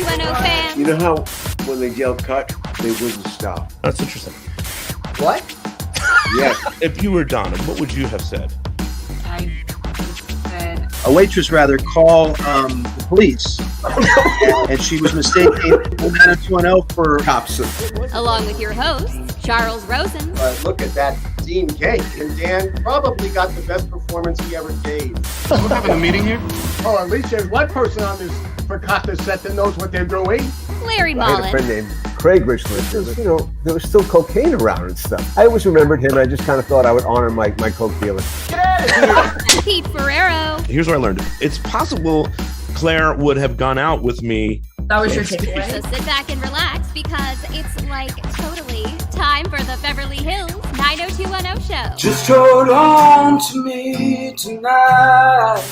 90210 fans. You know how when they yell cut, they wouldn't stop. That's interesting. What? Yeah. If you were Donna, what would you have said? I said, A waitress rather call the police, and she was mistaken 90210 for cops. Along with your hosts, Charles Rosen, But look at that Dean cake, and Dan probably got the best performance he ever gave. We're having a meeting here? Oh, at least there's one person on this Fakata set that knows what they're doing. Larry I had a Mullen, friend named Craig Richland. There was still cocaine around and stuff. I always remembered him. I just kind of thought I would honor my coke dealer. Get out of here! Pete Ferrero, Here's where I learned it. It's possible Claire would have gone out with me. that was your so takeaway. sit back and relax because it's like totally time for the Beverly Hills 90210 show. Just hold on to me tonight.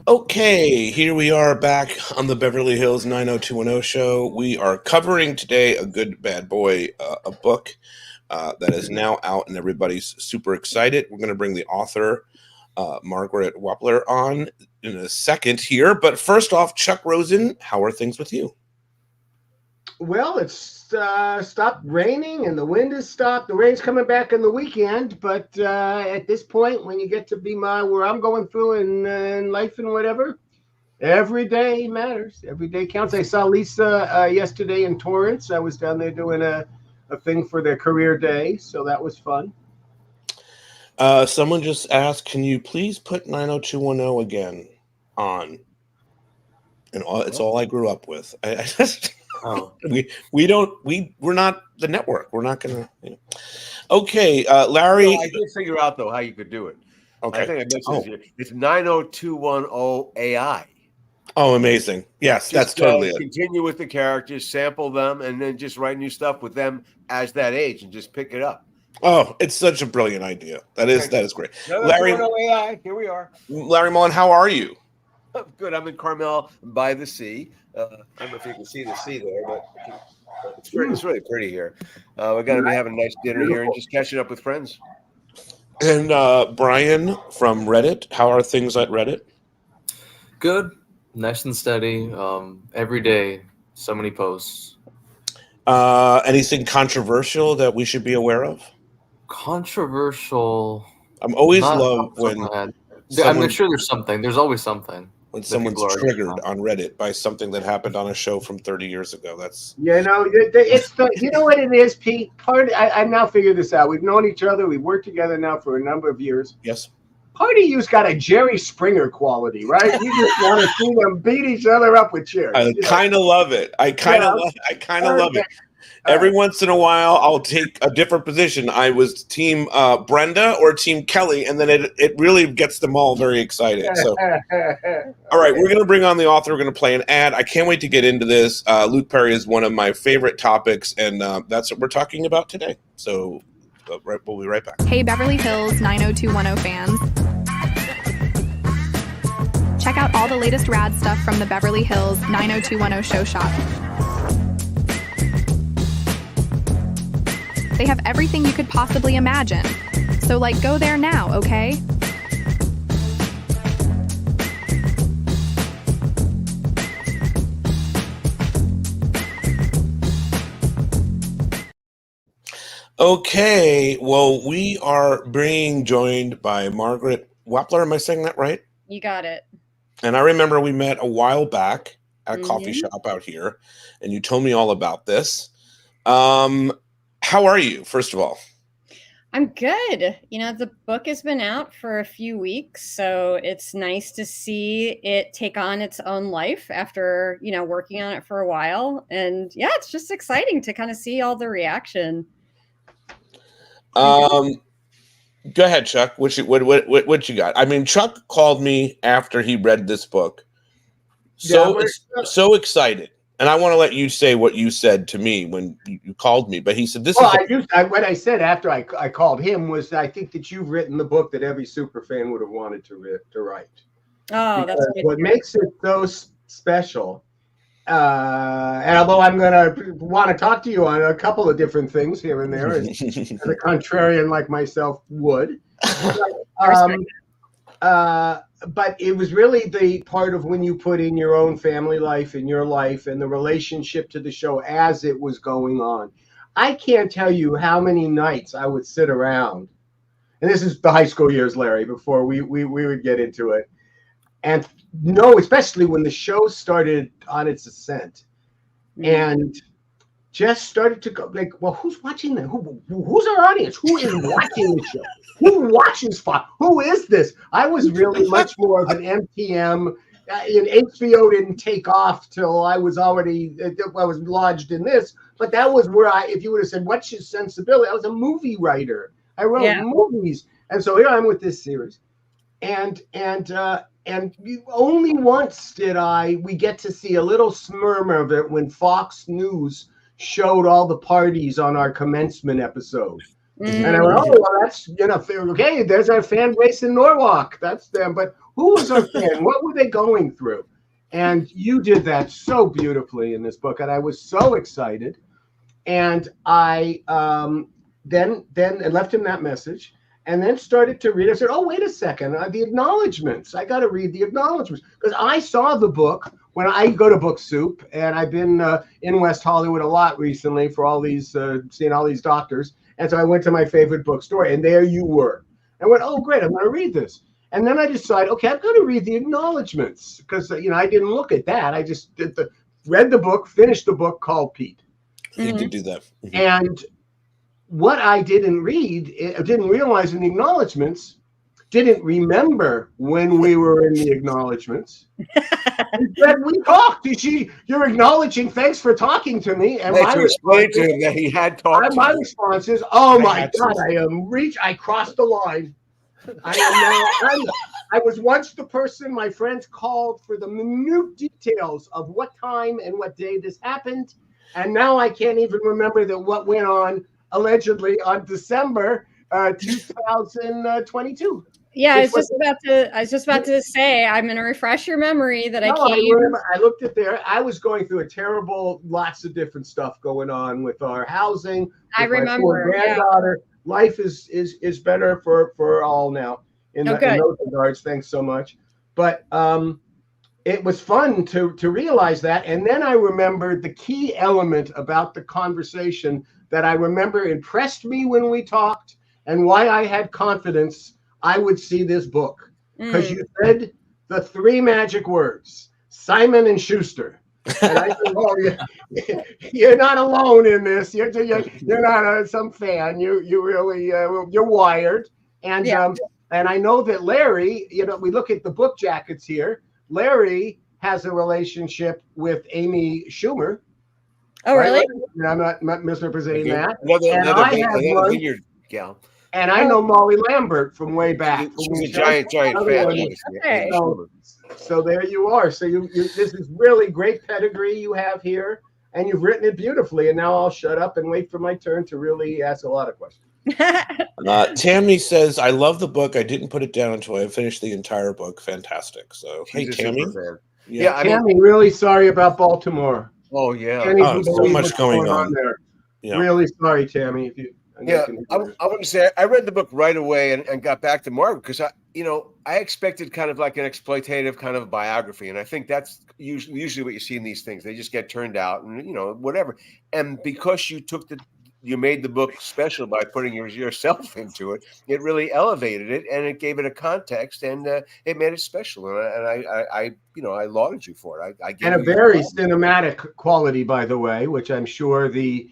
Okay, here we are back on the Beverly Hills 90210 show. We are covering today A Good Bad Boy, a book that is now out and everybody's super excited. We're going to bring the author, Margaret Wappler, on in a second here. But first off, Chuck Rosen, how are things with you? Well, it's stopped raining and the wind has stopped. The rain's coming back in the weekend, but at this point, when you get to be where I'm going through in life and whatever, every day matters. Every day counts. I saw Lisa yesterday in Torrance. I was down there doing a thing for their career day, so that was fun. Someone just asked, can you please put 90210 again on? And it's all I grew up with. I just... Oh. We're not the network. We're not gonna. Okay, Larry. I did figure out though how you could do it. Okay. I think I mentioned it. It's 90210 AI. Oh, amazing. Yes, that's Just, totally it. Continue with the characters, sample them, and then just write new stuff with them as that age, and just pick it up. Oh, it's such a brilliant idea. That is great. Larry, 90210 AI. Here we are. Larry Mullen, how are you? Good. I'm in Carmel by the sea. I don't know if you can see the sea there, but it's really pretty here. We're going to be having a nice dinner here and just catching up with friends. And Bryan from Reddit, how are things at Reddit? Good, nice and steady. Every day, so many posts. Anything controversial that we should be aware of? Controversial. I'm always Not love off the top when of my head. someone- I'm sure there's something. There's always something. when that someone's people are triggered on. on Reddit by something that happened on a show from 30 years ago. That's It's the you know what it is, Pete. I now figure this out. We've known each other. We've worked together now for a number of years. yes. Part of you's got a Jerry Springer quality, right? You just want to see them beat each other up with chairs. I kind of love it. I kind of love it. Every once in a while, I'll take a different position. I was team Brenda or team Kelly, and then it really gets them all very excited. So, all right, we're going to bring on the author. We're going to play an ad. I can't wait to get into this. Luke Perry is one of my favorite topics, and that's what we're talking about today. So we'll be right back. Hey, Beverly Hills 90210 fans. Check out all the latest rad stuff from the Beverly Hills 90210 show shop. They have everything you could possibly imagine. So, go there now, okay? Okay, well, we are being joined by Margaret Wappler. Am I saying that right? You got it. And I remember we met a while back at a coffee shop out here, and you told me all about this. How are you, first of all? I'm good. The book has been out for a few weeks, so it's nice to see it take on its own life after, working on it for a while. And yeah, it's just exciting to kind of see all the reaction. Go ahead, Chuck. What you got? I mean, Chuck called me after he read this book. So excited. And I want to let you say what you said to me when you called me. But he said, what I said after I called him was, I think that you've written the book that every super fan would have wanted to write. Oh, that's good. What makes it so special. And although I'm going to want to talk to you on a couple of different things here and there, as a contrarian like myself would. but it was really the part of when you put in your own family life and your life and the relationship to the show as it was going on. I can't tell you how many nights I would sit around, and this is the high school years, Larry, before we would get into it. And no, especially when the show started on its ascent and just started to go like, well, who's watching that? Who's our audience? Who is watching the show? Who watches Fox? Who is this? I was really much more of an MTM. And HBO didn't take off till I was lodged in this. But that was where if you would have said, what's your sensibility? I was a movie writer. I wrote movies. And so here I'm with this series. And only once we get to see a little smurmer of it when Fox News showed all the parties on our commencement episode. And I went, oh, well, that's, okay, there's our fan base in Norwalk. That's them. But who was our fan? What were they going through? And you did that so beautifully in this book. And I was so excited. And I then left him that message and then started to read. I said, oh, wait a second. The acknowledgments. I got to read the acknowledgments. Because I saw the book when I go to Book Soup. And I've been in West Hollywood a lot recently for all these, seeing all these doctors. And so I went to my favorite bookstore, and there you were. I went, oh, great, I'm going to read this. And then I decided, okay, I'm going to read the acknowledgments because, I didn't look at that. I just read the book, finished the book, called Pete. You did do that. And what I didn't realize in the acknowledgments, didn't remember when we were in the acknowledgments. We talked. You're acknowledging, thanks for talking to me. And to explain to him that he had talked to my you. response is, oh my God, I crossed the line. I was once the person my friends called for the minute details of what time and what day this happened. And now I can't even remember what went on allegedly on December 2022. Yeah, I was just about to say, I'm going to refresh your memory that I can't. I looked at there. I was going through lots of different stuff going on with our housing. I remember. My poor granddaughter. Yeah. Life is better for all now in those regards. Thanks so much. But it was fun to realize that. And then I remembered the key element about the conversation that I remember impressed me when we talked and why I had confidence I would see this book, because you said the three magic words, Simon and Schuster. And I said, oh, you're not alone in this. You're not some fan. You really, you're wired. And and I know that Larry, we look at the book jackets here. Larry has a relationship with Amy Schumer. Oh, really? And I'm not misrepresenting that. Another vineyard gal. And I know Molly Lambert from way back. She's a giant fan. Okay. So there you are. So this is really great pedigree you have here, and you've written it beautifully. And now I'll shut up and wait for my turn to really ask a lot of questions. Tammy says, I love the book. I didn't put it down until I finished the entire book. Fantastic. So, hey, Tammy. Tammy, really sorry about Baltimore. Oh, yeah. So much going on there. Yeah. Really sorry, Tammy. I want to say I read the book right away and got back to Margaret because I expected kind of like an exploitative kind of biography, and I think that's usually what you see in these things. They just get turned out and whatever. And because you made the book special by putting yourself into it, it really elevated it and it gave it a context and it made it special. And I lauded you for it. And a very cinematic quality, by the way, which I'm sure the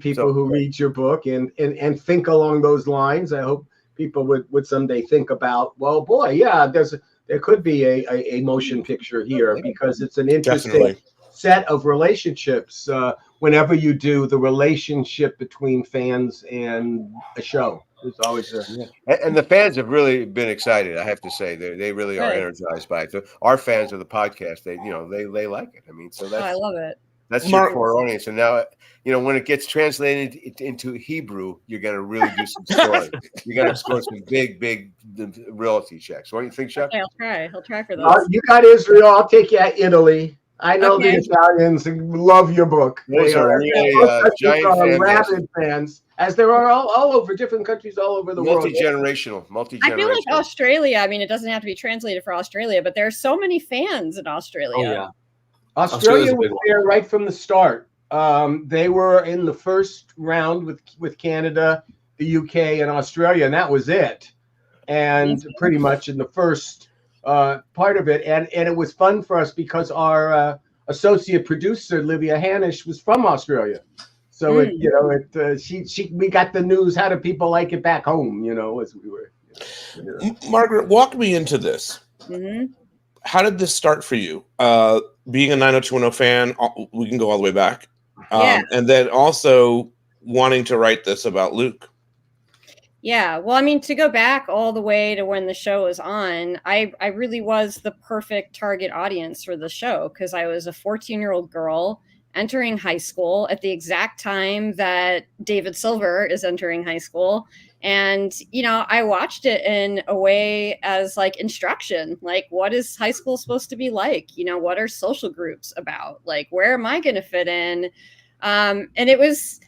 people who read your book and think along those lines. I hope people would someday think about, well, boy, yeah, there could be a motion picture here because it's an interesting set of relationships. Whenever you do the relationship between fans and a show, it's always and the fans have really been excited. I have to say they really are energized by it. So our fans of the podcast, they like it. I mean, so I love it. That's your core audience. And now, when it gets translated into Hebrew, you're going to really do some scoring. You're going to score some big royalty checks. What do you think, Chef? Okay, I'll try. He'll try for those. You got Israel. I'll take you at Italy. I know Okay. the Italians love your book. Those They are really giant fan bases. rabid fans, as there are all over different countries all over the world. Multi-generational. I feel like Australia, I mean, it doesn't have to be translated for Australia, but there are so many fans in Australia. Oh yeah. Australia Australia's a was big one. there right from the start. They were in the first round with Canada, the UK, and Australia, and that was it. And pretty much in the first part of it, and it was fun for us because our associate producer Livia Hanish was from Australia, so we got the news. How do people like it back home? As we were. Margaret, walk me into this. Mm-hmm. How did this start for you? Being a 90210 fan, we can go all the way back, and then also wanting to write this about Luke. Yeah, well, I mean, to go back all the way to when the show was on, I really was the perfect target audience for the show because I was a 14-year-old girl entering high school at the exact time that David Silver is entering high school. And, I watched it in a way as like instruction, like what is high school supposed to be like? What are social groups about? Like, where am I going to fit in? And it was,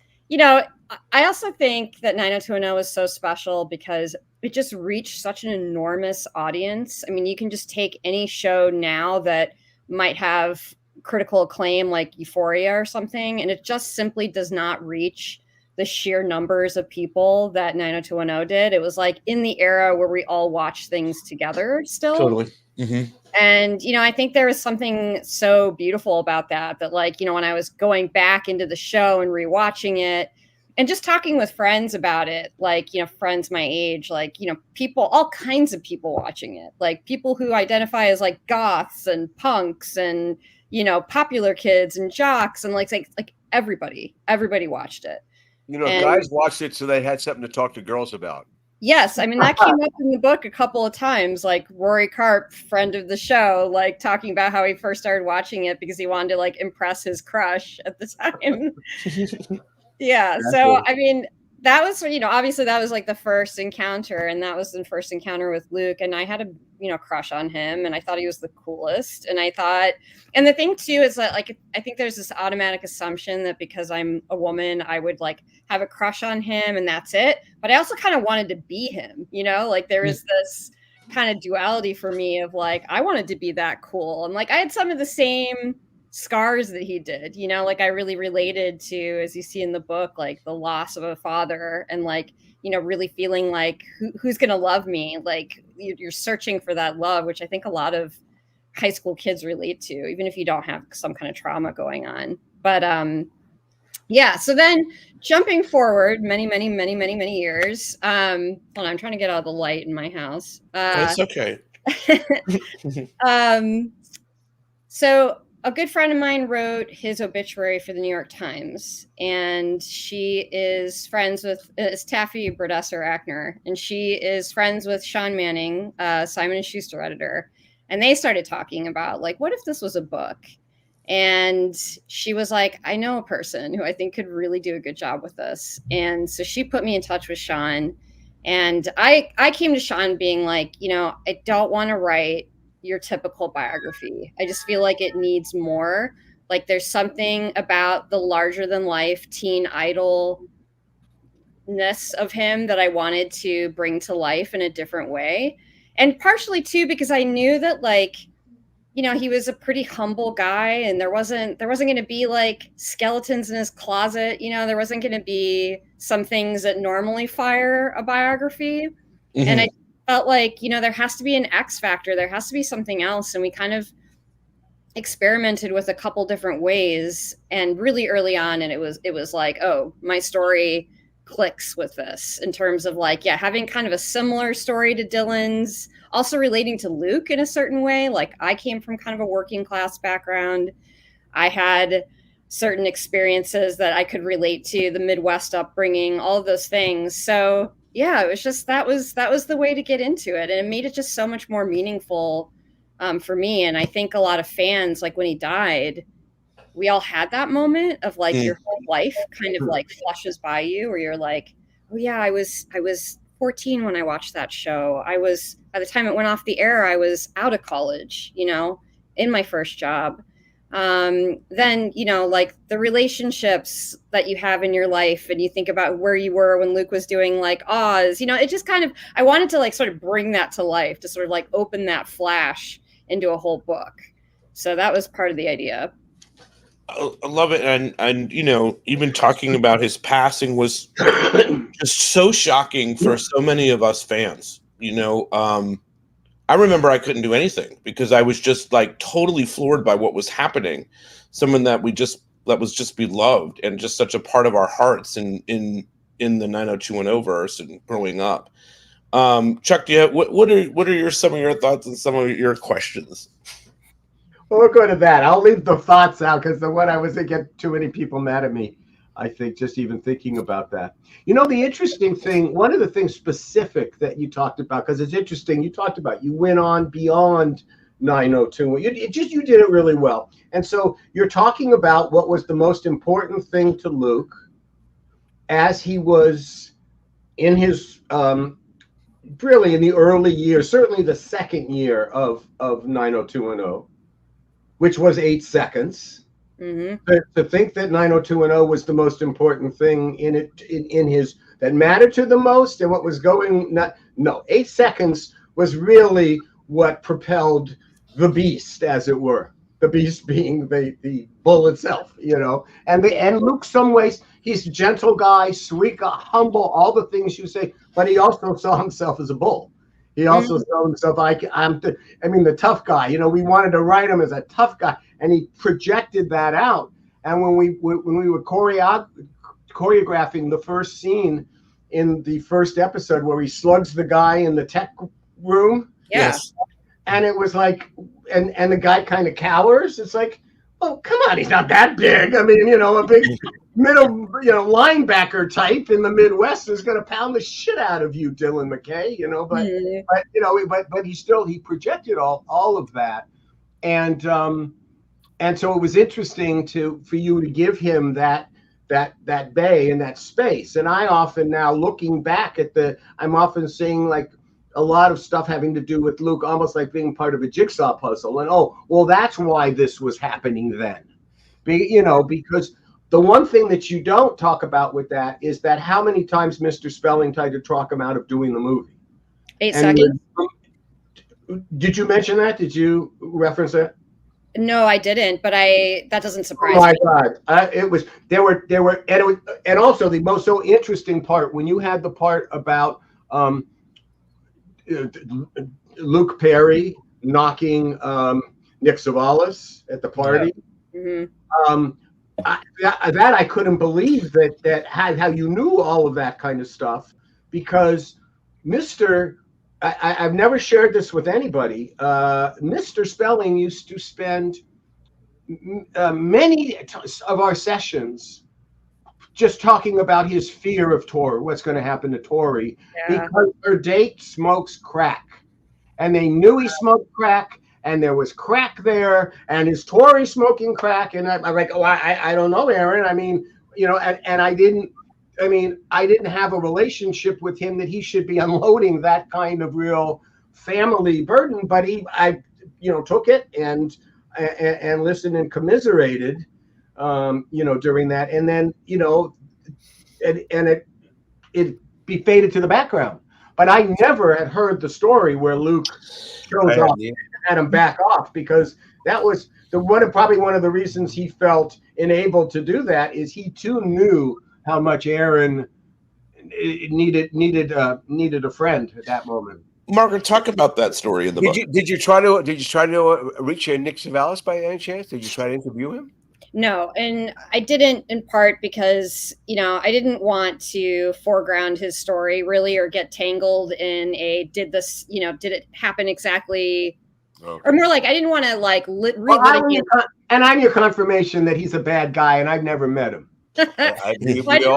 I also think that 90210 is so special because it just reached such an enormous audience. I mean, you can just take any show now that might have critical acclaim like Euphoria or something, and it just simply does not reach the sheer numbers of people that 90210 did. It was like in the era where we all watch things together still. Totally. Mm-hmm. And, I think there was something so beautiful about that like, when I was going back into the show and rewatching it and just talking with friends about it, like, friends my age, like, people, all kinds of people watching it, like people who identify as like goths and punks and, popular kids and jocks and like everybody watched it. Guys watched it so they had something to talk to girls about. Yes, I mean, that came up in the book a couple of times, like Rory Karp, friend of the show, like talking about how he first started watching it because he wanted to like impress his crush at the time. Yeah. That's so, cool. I mean, that was, obviously that was like the first encounter, and that was the first encounter with Luke. And I had a, crush on him, and I thought he was the coolest. And I thought, and the thing too is that like, I think there's this automatic assumption that because I'm a woman, I would like have a crush on him and that's it. But I also kind of wanted to be him, like there is this kind of duality for me of like, I wanted to be that cool. And like, I had some of the same scars that he did, like I really related to, as you see in the book, like the loss of a father and like, really feeling like who's going to love me? Like you're searching for that love, which I think a lot of high school kids relate to, even if you don't have some kind of trauma going on. But yeah, so then jumping forward many years, hold on, I'm trying to get out of the light in my house. That's okay. So a good friend of mine wrote his obituary for the New York Times, and she is friends with Taffy Brodesser-Akner, and she is friends with Sean Manning, Simon & Schuster editor, and they started talking about like, what if this was a book? And she was like, I know a person who I think could really do a good job with this. And so she put me in touch with Sean, and I came to Sean being like, I don't want to write your typical biography. I just feel like it needs more. Like there's something about the larger than life teen idolness of him that I wanted to bring to life in a different way. And partially too, because I knew that like, he was a pretty humble guy, and there wasn't going to be like skeletons in his closet. There wasn't going to be some things that normally fire a biography. Mm-hmm. And I felt like, there has to be an X factor. There has to be something else. And we kind of experimented with a couple different ways, and really early on. And it was like, oh, my story clicks with this in terms of like, yeah, having kind of a similar story to Dylan's, also relating to Luke in a certain way. Like I came from kind of a working class background. I had certain experiences that I could relate to, the Midwest upbringing, all of those things. So yeah, it was just, that was the way to get into it. And it made it just so much more meaningful for me. And I think a lot of fans, like when he died, we all had that moment of like your whole life kind of like flushes by you, where you're like, oh yeah, I was 14 when I watched that show. I was, by the time it went off the air, I was out of college, in my first job. then, you know, like the relationships that you have in your life, and you think about where you were when Luke was doing like Oz, you know, it just kind of, I wanted to like sort of bring that to life, to sort of like open that flash into a whole book. So that was part of the idea. I love it. And, you know, even talking about his passing was just so shocking for so many of us fans. You know, I remember I couldn't do anything because I was just like totally floored by what was happening. Someone that was just beloved and just such a part of our hearts in the 90210 verse and growing up. Chuck, what are some of your thoughts and some of your questions? Well, we'll go to that. I'll leave the thoughts out because the one I was to get too many people mad at me, I think, just even thinking about that. You know, the interesting thing, one of the things specific that you talked about, because it's interesting, you talked about you went on beyond 902. You did it really well. And so you're talking about what was the most important thing to Luke as he was in his really in the early years, certainly the second year of 90210, which was 8 seconds. Mm-hmm. To think that 90210 was the most important thing in his that mattered to the most, and what was going 8 seconds was really what propelled the beast, as it were. The beast being the bull itself, you know. And Luke, some ways, he's a gentle guy, sweet, humble, all the things you say, but he also saw himself as a bull. He also saw himself like the tough guy. You know, we wanted to write him as a tough guy, and he projected that out. And when we were choreographing the first scene in the first episode where he slugs the guy in the tech room, yes, and it was like, and the guy kind of cowers. It's like, oh, come on, he's not that big. I mean, you know, a big middle, you know, linebacker type in the Midwest is going to pound the shit out of you, Dylan McKay, you know, but you know, but he projected all of that. And so it was interesting for you to give him that bay and that space. And I often now looking back I'm often seeing like a lot of stuff having to do with Luke, almost like being part of a jigsaw puzzle. And, oh, well, that's why this was happening then. You know, because the one thing that you don't talk about with that is that how many times Mr. Spelling tried to talk him out of doing the movie. 8 seconds. Did you mention that? Did you reference that? No, I didn't, but that doesn't surprise me. Oh my God. And also the most so interesting part, when you had the part about Luke Perry knocking Nick Savalas at the party. Yeah. Mm-hmm. I couldn't believe that how you knew all of that kind of stuff, because I've never shared this with anybody. Mr. Spelling used to spend many of our sessions just talking about his fear of Tori, what's going to happen to Tori, because her date smokes crack, and they knew he smoked crack, and there was crack there, and is Tori smoking crack? And I'm like, oh, I don't know, Aaron. I mean, you know, and I didn't have a relationship with him that he should be unloading that kind of real family burden, but I took it and listened and commiserated. You know, during that, and then, you know, and it be faded to the background. But I never had heard the story where Luke shows up and had him back off, because that was probably one of the reasons he felt enabled to do that, is he too knew how much Aaron needed a friend at that moment. Margaret, talk about that story in the book. Did you try to reach Nick Savalas by any chance? Did you try to interview him? No, and I didn't, in part because, you know, I didn't want to foreground his story really, or get tangled in did it happen exactly? Okay. Or more like, I didn't want to like and I'm your confirmation that he's a bad guy, and I've never met him. I didn't want to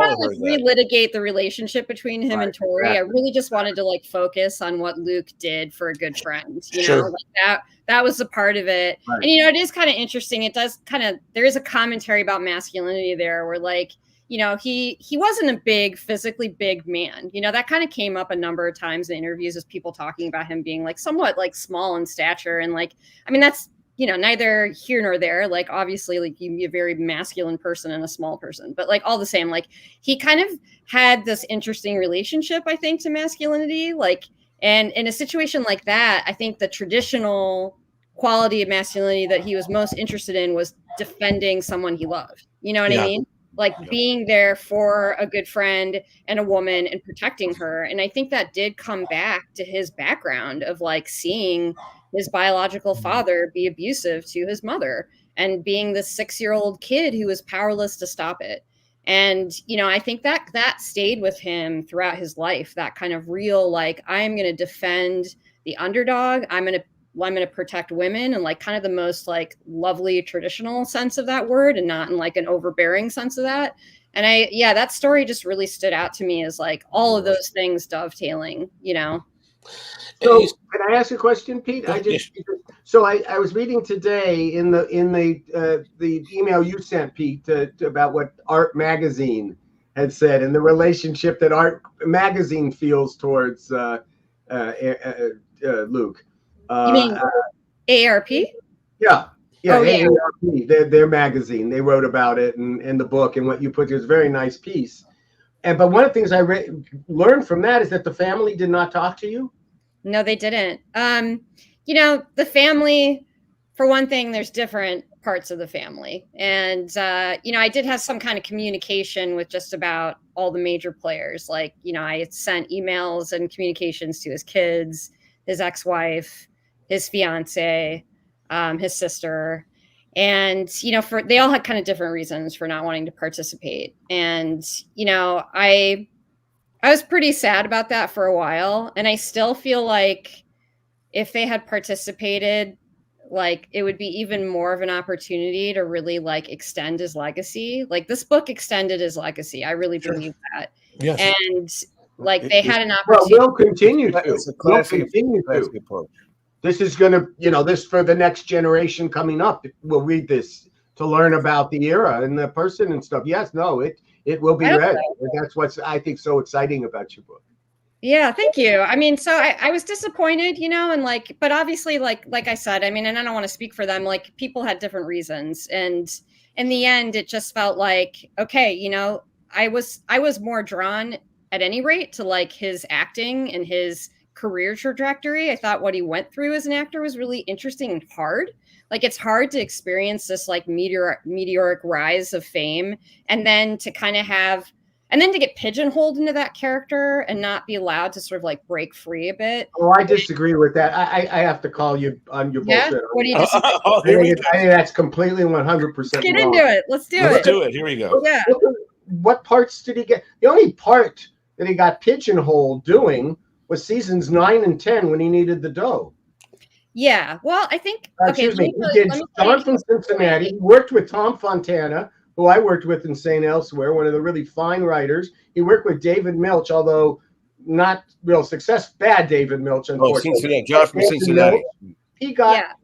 relitigate the relationship between him and Tori. Exactly. I really just wanted to like focus on what Luke did for a good friend. You know, like that was a part of it. Right. And, you know, it is kind of interesting. It does there is a commentary about masculinity there, where like, you know, he wasn't a physically big man. You know, that kind of came up a number of times in interviews, as people talking about him being like somewhat like small in stature. And like, I mean, that's neither here nor there. Like, obviously, like, you can be a very masculine person and a small person, but like all the same, like he kind of had this interesting relationship, I think, to masculinity. Like, and in a situation like that, I think the traditional quality of masculinity that he was most interested in was defending someone he loved. You know what I mean? Like being there for a good friend and a woman and protecting her. And I think that did come back to his background of like seeing his biological father be abusive to his mother and being this 6-year-old kid who was powerless to stop it. And, I think that stayed with him throughout his life, that kind of real, like, I'm going to defend the underdog. I'm going to protect women, and like kind of the most like lovely traditional sense of that word, and not in like an overbearing sense of that. And that story just really stood out to me as like all of those things dovetailing, So can I ask a question, Pete? I was reading today in the email you sent, Pete, about what Art Magazine had said and the relationship that Art Magazine feels towards Luke. You mean AARP? Yeah. Oh, yeah. AARP, their magazine. They wrote about it in the book, and what you put there is a very nice piece. But one of the things I learned from that is that the family did not talk to you. No, they didn't. The family, for one thing, there's different parts of the family. And, I did have some kind of communication with just about all the major players. Like, I sent emails and communications to his kids, his ex-wife, his fiance, his sister. And, they all had kind of different reasons for not wanting to participate. And, I was pretty sad about that for a while. And I still feel like if they had participated, like it would be even more of an opportunity to really like extend his legacy. Like this book extended his legacy. I really believe that. Yes. And like they had an opportunity. Well, we'll continue to. It's a classic approach. This is going to, this for the next generation coming up. We'll read this to learn about the era and the person and stuff. Yes, no, it will be read. That's what's, I think, so exciting about your book. Yeah, thank you. I mean, so I was disappointed, and like, but obviously, like I said, I mean, and I don't want to speak for them, like people had different reasons. And in the end, it just felt like, okay, I was more drawn at any rate to like his acting and his career trajectory. I thought what he went through as an actor was really interesting and hard. Like it's hard to experience this like meteoric rise of fame, and then to kind of to get pigeonholed into that character and not be allowed to sort of like break free a bit. Oh, I disagree with that. I have to call you on your bullshit. What do you disagree? I think that's completely 100% Get into it. Let's do it. Here we go. Yeah. What parts did he get? The only part that he got pigeonholed doing was seasons 9 and 10 when he needed the dough. Yeah, well, I think. Excuse me. He did John from Cincinnati. He worked with Tom Fontana, who I worked with in St. Elsewhere, one of the really fine writers. He worked with David Milch, although not real success. Bad David Milch, unfortunately. Cincinnati. John from Cincinnati. He got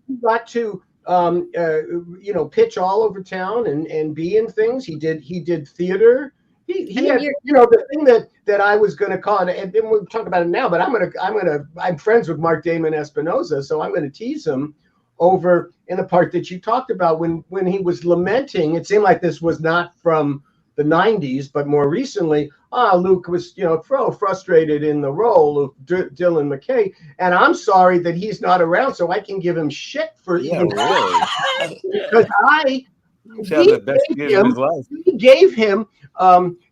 to pitch all over town and be in things. He did theater. He had, the thing that I was going to call it, and we'll talk about it now, but I'm friends with Mark Damon Espinosa, so I'm going to tease him over in the part that you talked about when he was lamenting. It seemed like this was not from the 90s, but more recently, Luke was, frustrated in the role of Dylan McKay, and I'm sorry that he's not around, so I can give him shit for even really, because he gave him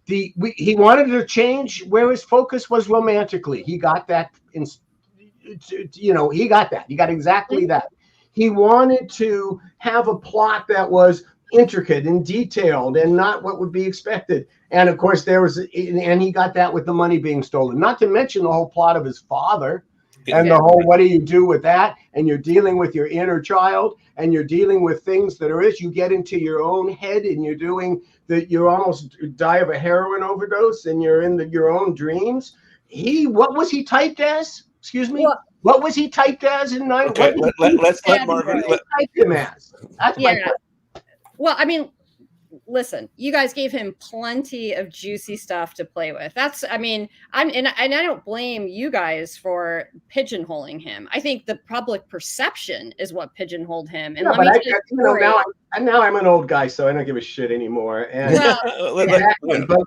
he wanted to change where his focus was romantically. He got that he got exactly that. He wanted to have a plot that was intricate and detailed and not what would be expected. And of course and he got that with the money being stolen, not to mention the whole plot of his father. And the whole, what do you do with that? And you're dealing with your inner child, and you're dealing with things that you get into your own head, and you're doing that. You almost die of a heroin overdose, and you're in your own dreams. What was he typed as? Excuse me. What was he typed as in 9? Okay, let's let Margaret. Typed him as. That's Well, I mean, listen, you guys gave him plenty of juicy stuff to play with. That's, I mean, I don't blame you guys for pigeonholing him. I think the public perception is what pigeonholed him. And yeah, but now I'm an old guy, so I don't give a shit anymore. And but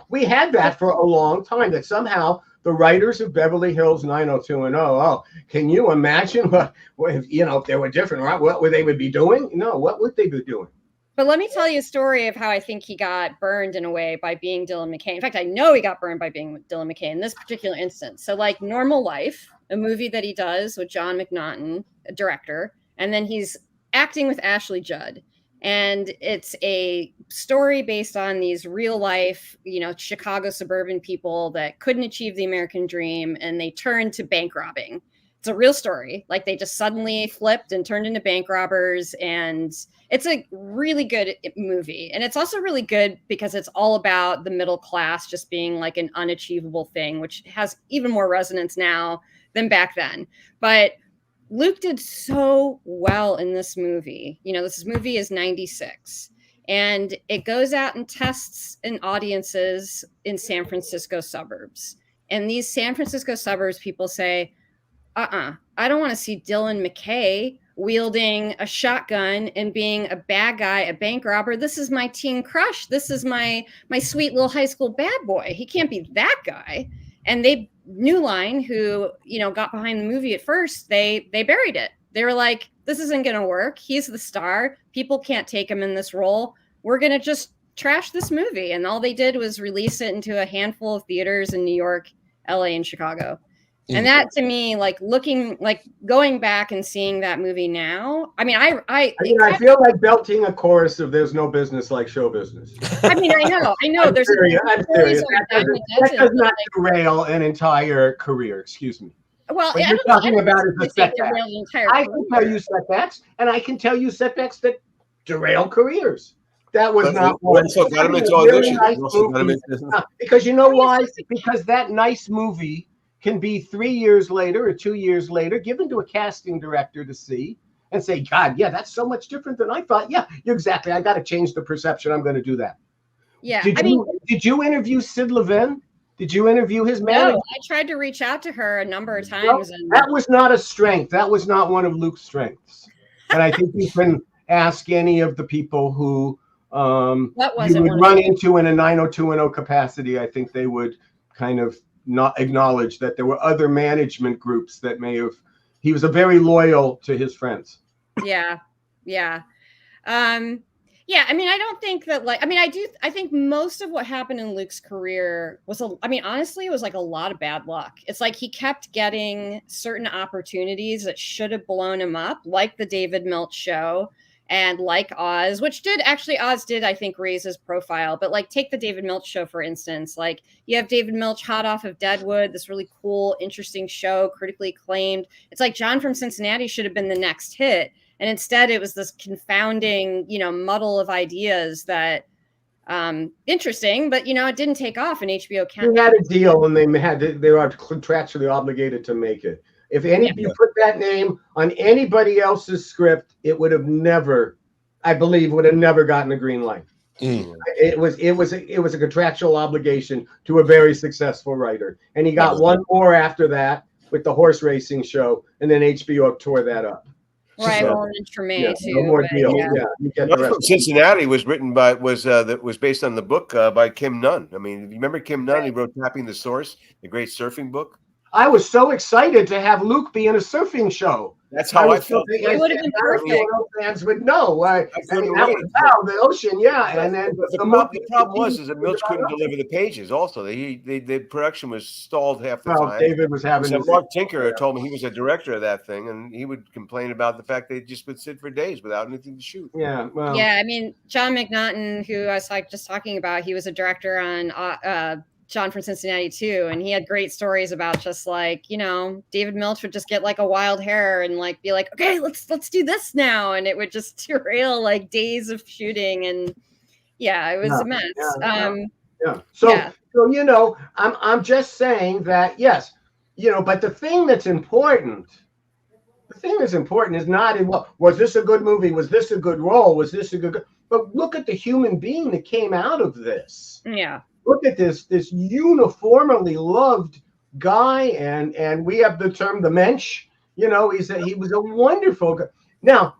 we had that for a long time, that somehow the writers of Beverly Hills 90210. Oh, can you imagine what if, if they were different, right? What would they would be doing? No, what would they be doing? But let me tell you a story of how I think he got burned in a way by being Dylan McKay. In fact, I know he got burned by being Dylan McKay in this particular instance. So like Normal Life, a movie that he does with John McNaughton, a director, and then he's acting with Ashley Judd. And it's a story based on these real life, Chicago suburban people that couldn't achieve the American dream, and they turned to bank robbing. It's a real story. Like they just suddenly flipped and turned into bank robbers. And it's a really good movie. And it's also really good because it's all about the middle class just being like an unachievable thing, which has even more resonance now than back then. But Luke did so well in this movie. This movie is 96. And it goes out and tests in audiences in San Francisco suburbs. And these San Francisco suburbs people say, I don't want to see Dylan McKay wielding a shotgun and being a bad guy, a bank robber. This is my teen crush. This is my sweet little high school bad boy. He can't be that guy. And New Line, who, got behind the movie at first, they buried it. They were like, this isn't going to work. He's the star. People can't take him in this role. We're going to just trash this movie. And all they did was release it into a handful of theaters in New York, LA, and Chicago. And that to me, going back and seeing that movie now, I feel like belting a chorus of "There's no business like show business." I know. I'm serious. That does not derail an entire career. Excuse me. Well, what you're talking about is the setbacks. I can tell you setbacks, and I can tell you setbacks that derail careers. That was not one. Also got him into audition. Because you know why? Because that nice movie can be 3 years later or 2 years later given to a casting director to see and say, God, yeah, that's so much different than I thought. Yeah, exactly. I got to change the perception. I'm going to do that. Yeah. Did you interview Sid Levin? Did you interview his manager? No, I tried to reach out to her a number of times. That was not a strength. That was not one of Luke's strengths. And I think you can ask any of the people who you would run into in a 90210 capacity. I think they would kind of not acknowledge that there were other management groups that may have. He was very loyal to his friends. Yeah. I don't think that I think most of what happened in Luke's career was honestly, it was like a lot of bad luck. It's like he kept getting certain opportunities that should have blown him up, like the David Milch show. And like Oz, Oz did, I think, raise his profile. But like, take the David Milch show, for instance. Like, you have David Milch hot off of Deadwood, this really cool, interesting show, critically acclaimed. It's like John from Cincinnati should have been the next hit. And instead, it was this confounding, muddle of ideas that interesting, but it didn't take off in HBO. He had a deal, and they were contractually obligated to make it. If you put that name on anybody else's script, it would have never, I believe, gotten a green light. It was a contractual obligation to a very successful writer, and he got one more after that with the horse racing show, and then HBO tore that up. Right, Tremaine too. No more deal. Yeah, you get the rest. Cincinnati was written by was based on the book by Kim Nunn. I mean, you remember Kim Nunn? He wrote "Tapping the Source," the great surfing book. I was so excited to have Luke be in a surfing show. That's how I felt. It would have been perfect. Fans would know. The ocean, yeah. And then the problem was that Milch couldn't deliver the pages. Also, the production was stalled half the time. David was having. So Mark Tinker told me he was a director of that thing, and he would complain about the fact they just would sit for days without anything to shoot. Yeah, well. Yeah, John McNaughton, who I was just talking about, he was a director on John from Cincinnati too, and he had great stories about just like, David Milch would just get like a wild hair and like be like, okay, let's do this now, and it would just derail like days of shooting, and it was a mess. So I'm just saying that yes, but the thing that's important the thing that's important is not in what was this a good movie? Was this a good role? Was this a good? But look at the human being that came out of this. Yeah. Look at this uniformly loved guy, and we have the term the mensch. You know, he was a wonderful guy. Now,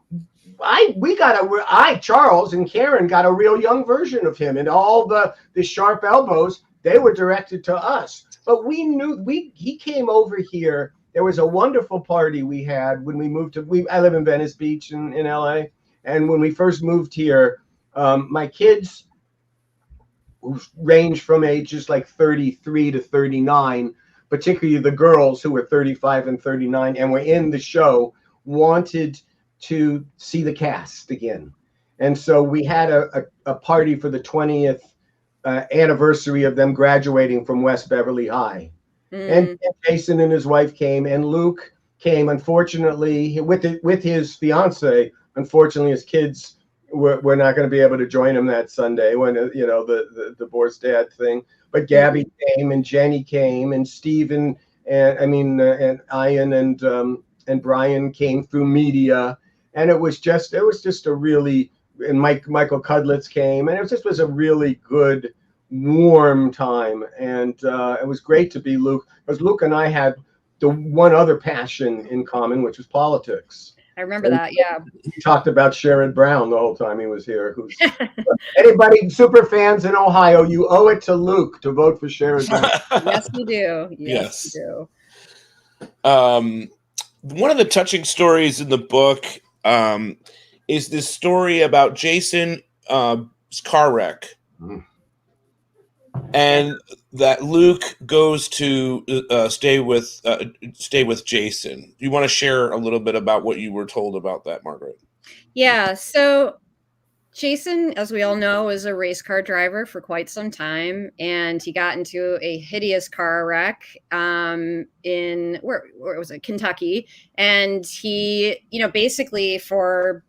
Charles and Karen got a real young version of him, and all the sharp elbows, they were directed to us. But we knew he came over here. There was a wonderful party we had when we moved to. I live in Venice Beach in LA, and when we first moved here, my kids range from ages like 33 to 39, particularly the girls who were 35 and 39 and were in the show, wanted to see the cast again. And so we had a party for the 20th anniversary of them graduating from West Beverly High. And Jason and his wife came, and Luke came. Unfortunately, with his fiance, unfortunately, his kids were not going to be able to join him that Sunday when the divorced dad thing. But Gabby came, and Jenny came, and Stephen, and Ian and Bryan came through media, and it was just a really, and Michael Cudlitz came, and it was a really good, warm time, and it was great to be Luke, because Luke and I had the one other passion in common, which was politics. I remember that, yeah. He talked about Sherrod Brown the whole time he was here. Who's anybody, super fans in Ohio, you owe it to Luke to vote for Sherrod Brown. Yes, you do. Yes, you do. One of the touching stories in the book is this story about Jason's car wreck. And that Luke goes to stay with Jason. Do you want to share a little bit about what you were told about that, Margaret? Yeah. So Jason, as we all know, was a race car driver for quite some time, and he got into a hideous car wreck in where was it, Kentucky, and he, basically for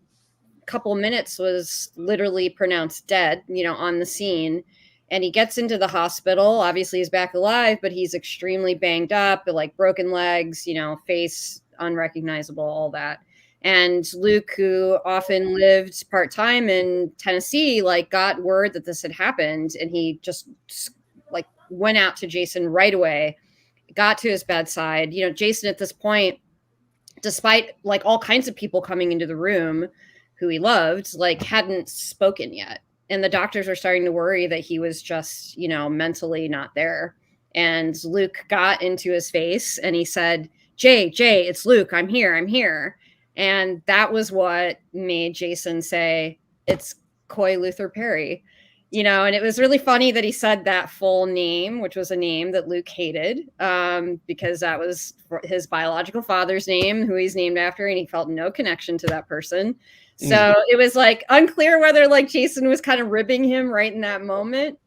a couple minutes was literally pronounced dead, on the scene. And he gets into the hospital. Obviously, he's back alive, but he's extremely banged up, like broken legs, face unrecognizable, all that. And Luke, who often lived part-time in Tennessee, got word that this had happened. And he just went out to Jason right away, got to his bedside. Jason at this point, despite all kinds of people coming into the room who he loved, hadn't spoken yet. And the doctors are starting to worry that he was just, mentally not there. And Luke got into his face and he said, Jay, it's Luke. I'm here. And that was what made Jason say, it's Coy Luther Perry, and it was really funny that he said that full name, which was a name that Luke hated, because that was his biological father's name, who he's named after, and he felt no connection to that person. So it was unclear whether Jason was kind of ribbing him right in that moment.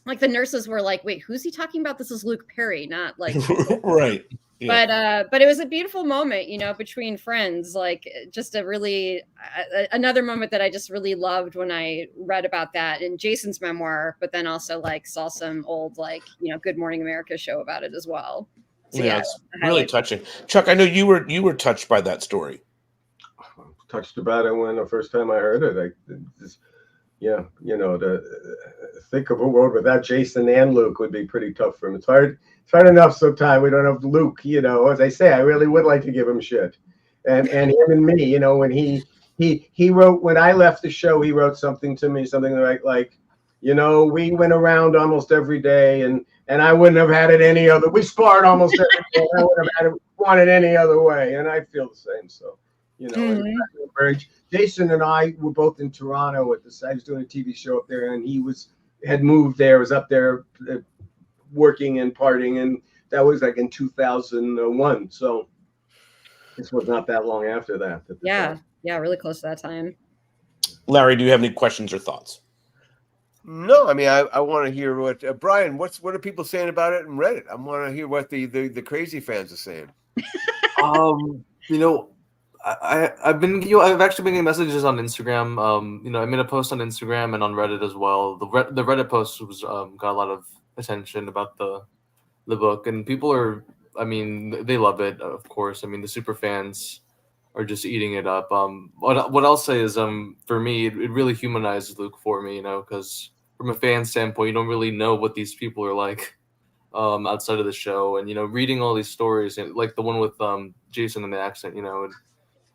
The nurses were like, wait, who's he talking about? This is Luke Perry, not right. Yeah. But it was a beautiful moment, between friends, just a really another moment that I just really loved when I read about that in Jason's memoir, but then also saw some old Good Morning America show about it as well. So, it's really touching. Chuck, I know you were touched by that story. Touched about it when the first time I heard it. To think of a world without Jason and Luke would be pretty tough for him. It's hard enough sometimes we don't have Luke, as I say, I really would like to give him shit. And him and me, when he wrote, when I left the show, he wrote something to me, something like, we went around almost every day and I wouldn't have had it any other. We sparred almost every day. I wouldn't have wanted any other way. And I feel the same. So, Jason and I were both in Toronto I was doing a TV show up there, and he had moved there, was up there working and partying, and that was in 2001. So this was not that long after that. Yeah, really close to that time. Larry, do you have any questions or thoughts? No, I want to hear what Bryan. What are people saying about it in Reddit? I want to hear what the crazy fans are saying. I've actually been getting messages on Instagram. I made a post on Instagram and on Reddit as well. The Reddit post was got a lot of attention about the book, and people are, they love it, of course. The super fans just eating it up. What I'll say is, for me, it really humanized Luke for me, because from a fan standpoint, you don't really know what these people are like, outside of the show, and reading all these stories, and like the one with Jason and the accent,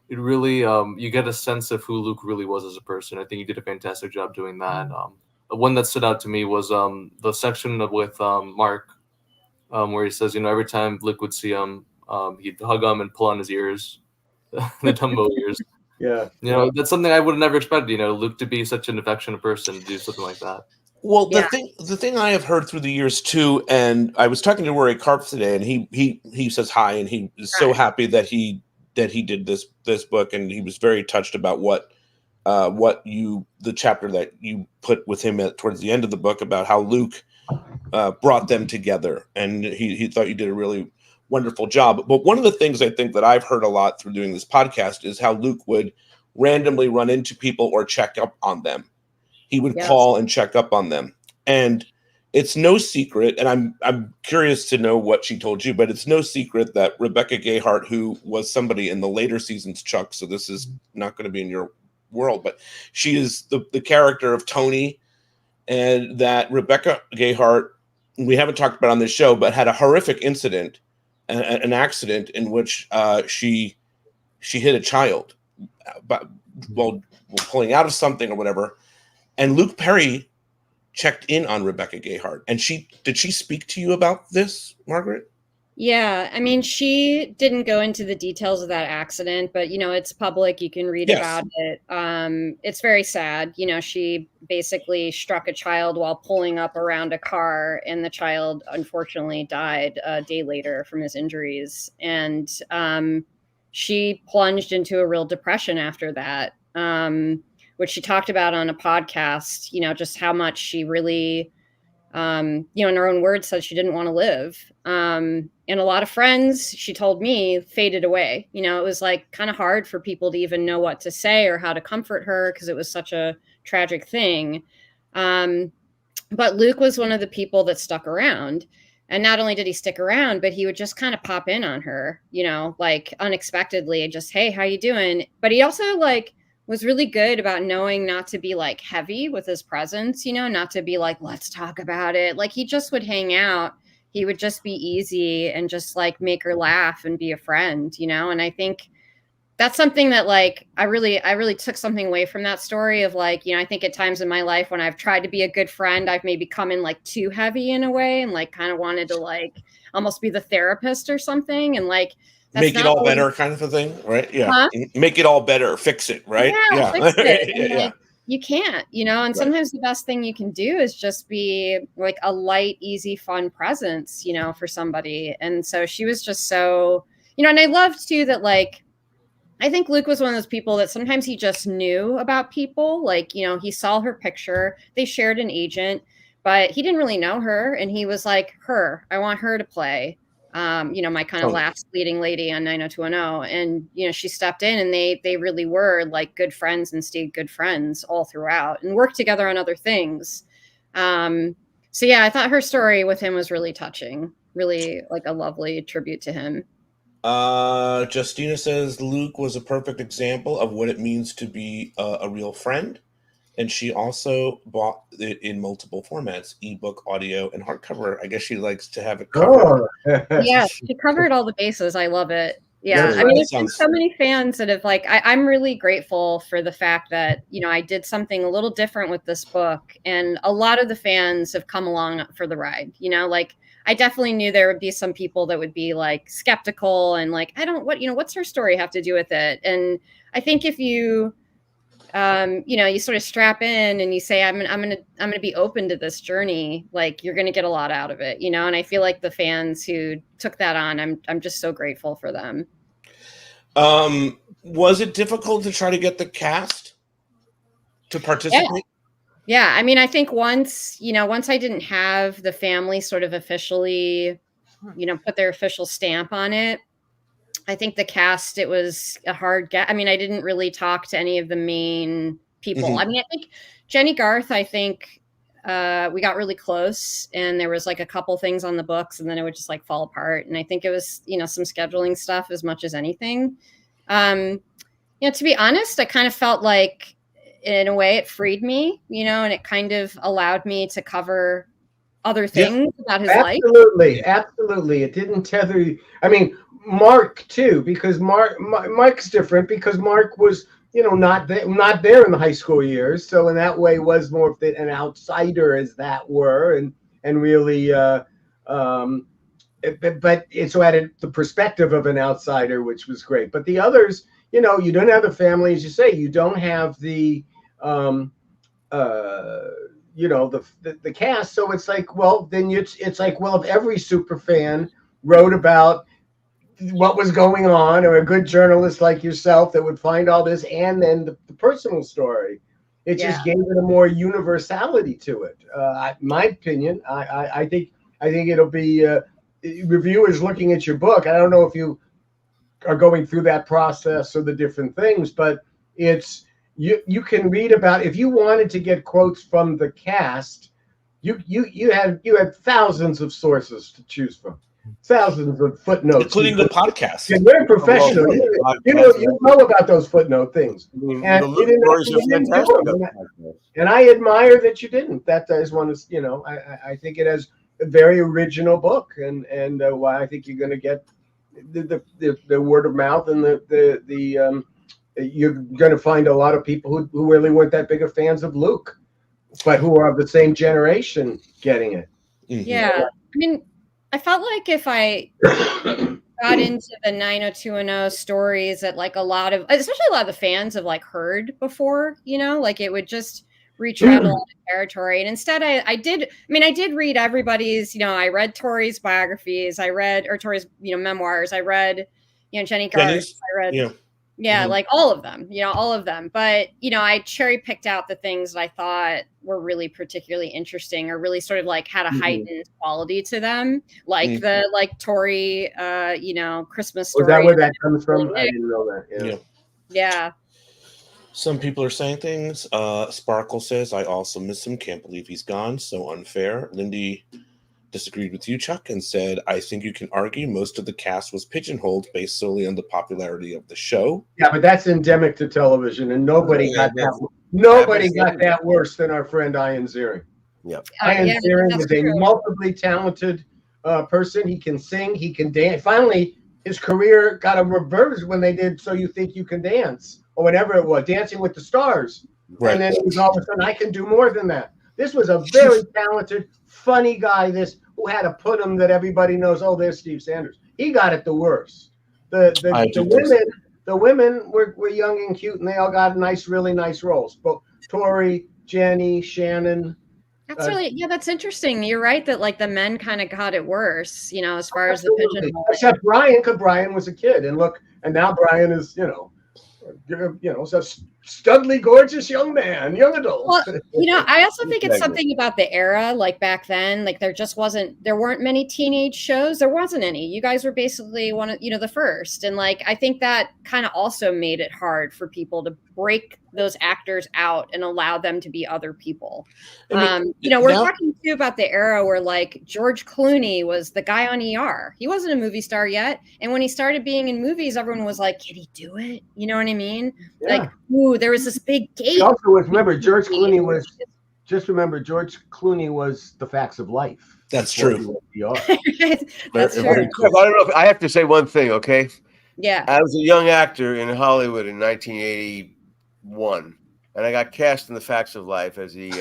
it really you get a sense of who Luke really was as a person. I think you did a fantastic job doing that. The one that stood out to me was the section with Mark, where he says, every time Luke would see him, he'd hug him and pull on his ears, the Dumbo ears. Yeah. That's something I would have never expected. Luke to be such an affectionate person to do something like that. Well, the thing I have heard through the years too, and I was talking to Rory Karp today, and he says hi, and he is so happy that he did this book, and he was very touched about the chapter that you put with him towards the end of the book about how Luke brought them together, and he thought you did a really wonderful job. But one of the things I think that I've heard a lot through doing this podcast is how Luke would randomly run into people or check up on them. He would call and check up on them. And it's no secret, and I'm curious to know what she told you, but it's no secret that Rebecca Gayheart, who was somebody in the later seasons, Chuck, so this is not going to be in your world, but she is the character of Tony, and that Rebecca Gayheart, we haven't talked about on this show, but had a horrific incident, an accident in which she hit a child while pulling out of something or whatever. And Luke Perry checked in on Rebecca Gayheart. And did she speak to you about this, Margaret? Yeah, I mean, she didn't go into the details of that accident, but it's public. You can read about it. It's very sad. She basically struck a child while pulling up around a car, and the child unfortunately died a day later from his injuries. And she plunged into a real depression after that, which she talked about on a podcast, just how much she really, in her own words, said she didn't want to live. And a lot of friends, she told me, faded away. It was like kind of hard for people to even know what to say or how to comfort her because it was such a tragic thing. But Luke was one of the people that stuck around. And not only did he stick around, but he would just kind of pop in on her, like unexpectedly, and just, hey, how you doing? But he also was really good about knowing not to be heavy with his presence, not to be let's talk about it. He just would hang out. He would just be easy and just make her laugh and be a friend, and I think that's something that I really took something away from that story of I think at times in my life when I've tried to be a good friend, I've maybe come in too heavy in a way and kind of wanted to almost be the therapist or something. And make it all better kind of a thing, right? Yeah. Huh? Make it all better, fix it, right? Yeah. Fix it. And, you can't, and sometimes the best thing you can do is just be a light, easy, fun presence, for somebody. And so she was just so, and I loved too that I think Luke was one of those people that sometimes he just knew about people. He saw her picture, they shared an agent, but he didn't really know her. And he was I want her to play. My kind of last leading lady on 90210. And, she stepped in and they really were good friends and stayed good friends all throughout and worked together on other things. So yeah, I thought her story with him was really touching, really a lovely tribute to him. Justina says Luke was a perfect example of what it means to be a real friend. And she also bought it in multiple formats, ebook, audio, and hardcover. I guess she likes to have it covered. Yeah, she covered all the bases. I love it. Yeah, I mean, there's been so many fans that have I'm really grateful for the fact that, I did something a little different with this book. And a lot of the fans have come along for the ride, I definitely knew there would be some people that would be skeptical and what's her story have to do with it? And I think if you, you sort of strap in and you say, I'm going to be open to this journey. You're going to get a lot out of it, and I feel the fans who took that on, I'm just so grateful for them. Was it difficult to try to get the cast to participate? Yeah. I mean, I think once I didn't have the family sort of officially, put their official stamp on it, I think the cast, it was a hard get. I mean, I didn't really talk to any of the main people. Mm-hmm. I mean, I think Jenny Garth, we got really close and there was a couple things on the books and then it would just fall apart. And I think it was, some scheduling stuff as much as anything. To be honest, I kind of felt like, in a way, it freed me, and it kind of allowed me to cover other things about his life. Absolutely. It didn't tether you. I mean, Mark too, because Mark's different because Mark was, not there in the high school years. So in that way was more of an outsider, as that were, and really, but it so added the perspective of an outsider, which was great. But the others, you don't have the family, as you say, you don't have the, the cast. So it's like, well, then it's like, well, if every super fan wrote about what was going on, or a good journalist like yourself that would find all this, and then the personal story, it just gave it a more universality to it. My opinion, I think it'll be reviewers looking at your book. I don't know if you are going through that process or the different things, but it's you can read about, if you wanted to get quotes from the cast, you had thousands of sources to choose from, thousands of footnotes, including the podcast. You're very professional. You know about those footnote things, and you didn't do them. And I admire that you didn't. That is one of, I think it has a very original book, and why I think you're going to get the word of mouth, and the you're going to find a lot of people who really weren't that big of fans of Luke, but who are of the same generation getting it. Yeah. I mean, I felt like if I got into the 90210 stories that like especially a lot of the fans have like heard before, like it would just retread a lot of territory. And instead I did read everybody's, I read Tori's biographies, or Tori's, memoirs. I read, Jenny Garth's, I read, like all of them. But, I cherry picked out the things that I thought were really particularly interesting, or really sort of like had a heightened quality to them. Like the Tori, Christmas story. Was that where that comes from? I didn't know that. Yeah. Some people are saying things. Sparkle says, I also miss him. Can't believe he's gone. So unfair. Lindy disagreed with you, Chuck, and said, I think you can argue most of the cast was pigeonholed based solely on the popularity of the show. Yeah, but that's endemic to television, and nobody got that worse than our friend Ian Ziering. Yep. Ian Ziering is a multiply talented person. He can sing, he can dance. Finally, his career got a reverse when they did So You Think You Can Dance, or whatever it was, Dancing with the Stars. Right. And then it was all of a sudden, I can do more than that. This was a very talented, funny guy, who had a put him that everybody knows, oh, there's Steve Sanders. He got it the worst. The women were young and cute, and they all got really nice roles. But Tori, Jenny, Shannon. That's that's interesting. You're right that like the men kind of got it worse, as far as the pigeonhole. Except Bryan, because Bryan was a kid, and now Bryan is, so studly, gorgeous young man, young adult. Well, I also think it's something about the era, like back then, like there weren't many teenage shows. There wasn't any. You guys were basically one of, the first. And like, I think that kind of also made it hard for people to break those actors out and allow them to be other people. We're talking too about the era where like George Clooney was the guy on ER. He wasn't a movie star yet. And when he started being in movies, everyone was like, can he do it? You know what I mean? Yeah. Like, ooh, there was this big gate. Also, remember, George Clooney was The Facts of Life. That's true. That's true. I don't know if I have to say one thing, okay? Yeah. I was a young actor in Hollywood in 1981, and I got cast in The Facts of Life as the